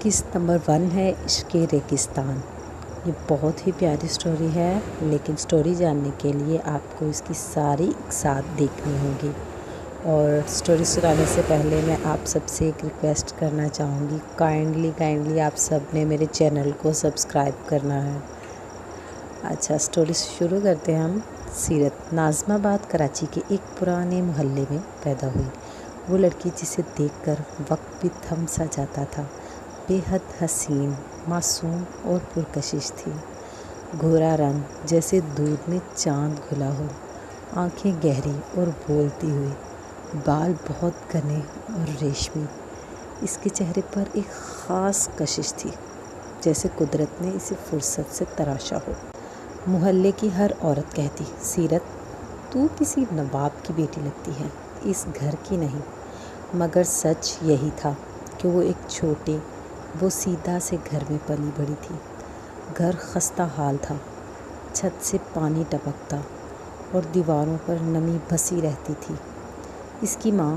قسط نمبر 1 ہے عشق ریگستان۔ یہ بہت ہی پیاری سٹوری ہے، لیکن سٹوری جاننے کے لیے آپ کو اس کی ساری ایک ساتھ دیکھنی ہوگی۔ اور سٹوری سنانے سے پہلے میں آپ سب سے ایک ریکویسٹ کرنا چاہوں گی، کائنڈلی آپ سب نے میرے چینل کو سبسکرائب کرنا ہے۔ اچھا، سٹوری شروع کرتے ہیں ہم۔ سیرت ناظم آباد کراچی کے ایک پرانے محلے میں پیدا ہوئی۔ وہ لڑکی جسے دیکھ کر وقت بھی تھم سا جاتا تھا، بے حد حسین، معصوم اور پرکشش تھی۔ گھورا رنگ جیسے دودھ میں چاند گھلا ہو، آنکھیں گہری اور بولتی ہوئی، بال بہت گھنے اور ریشمی۔ اس کے چہرے پر ایک خاص کشش تھی، جیسے قدرت نے اسے فرصت سے تراشا ہو۔ محلے کی ہر عورت کہتی، سیرت تو کسی نواب کی بیٹی لگتی ہے، اس گھر کی نہیں۔ مگر سچ یہی تھا کہ وہ ایک چھوٹے بوسیدہ سے گھر میں پلی بڑھی تھی۔ گھر خستہ حال تھا، چھت سے پانی ٹپکتا اور دیواروں پر نمی بسی رہتی تھی۔ اس کی ماں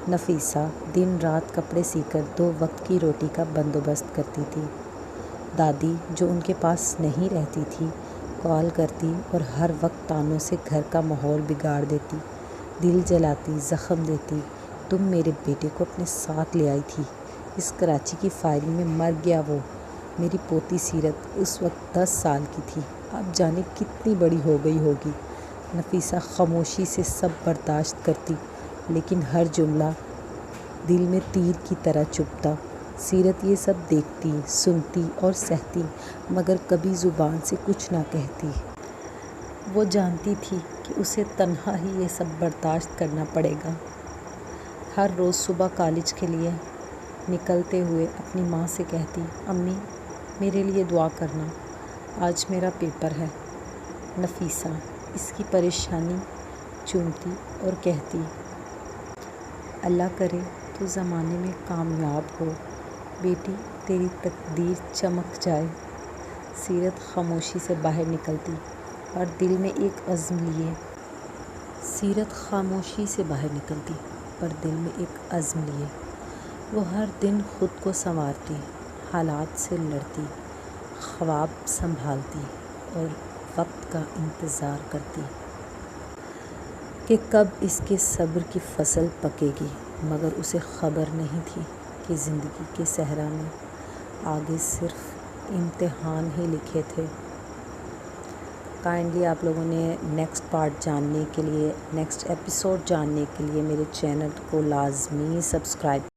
نفیسہ دن رات کپڑے سی کر 2 وقت کی روٹی کا بندوبست کرتی تھی۔ دادی جو ان کے پاس نہیں رہتی تھی، کال کرتی اور ہر وقت تانوں سے گھر کا ماحول بگاڑ دیتی، دل جلاتی، زخم دیتی۔ تم میرے بیٹے کو اپنے ساتھ لے آئی تھی، اس کراچی کی فائرنگ میں مر گیا وہ۔ میری پوتی سیرت اس وقت 10 سال کی تھی، اب جانے کتنی بڑی ہو گئی ہوگی۔ نفیسہ خاموشی سے سب برداشت کرتی، لیکن ہر جملہ دل میں تیر کی طرح چبھتا۔ سیرت یہ سب دیکھتی، سنتی اور سہتی، مگر کبھی زبان سے کچھ نہ کہتی۔ وہ جانتی تھی کہ اسے تنہا ہی یہ سب برداشت کرنا پڑے گا۔ ہر روز صبح کالج کے لیے نکلتے ہوئے اپنی ماں سے کہتی، امی میرے لیے دعا کرنا، آج میرا پیپر ہے۔ نفیسہ اس کی پریشانی چومتی اور کہتی، اللہ کرے تو زمانے میں کامیاب ہو بیٹی، تیری تقدیر چمک جائے۔ سیرت خاموشی سے باہر نکلتی اور دل میں ایک عزم لیے وہ ہر دن خود کو سنوارتی، حالات سے لڑتی، خواب سنبھالتی اور وقت کا انتظار کرتی کہ کب اس کے صبر کی فصل پکے گی۔ مگر اسے خبر نہیں تھی کہ زندگی کے صحرا میں آگے صرف امتحان ہی لکھے تھے۔ کائنڈلی آپ لوگوں نے نیکسٹ ایپیسوڈ جاننے کے لیے میرے چینل کو لازمی سبسکرائب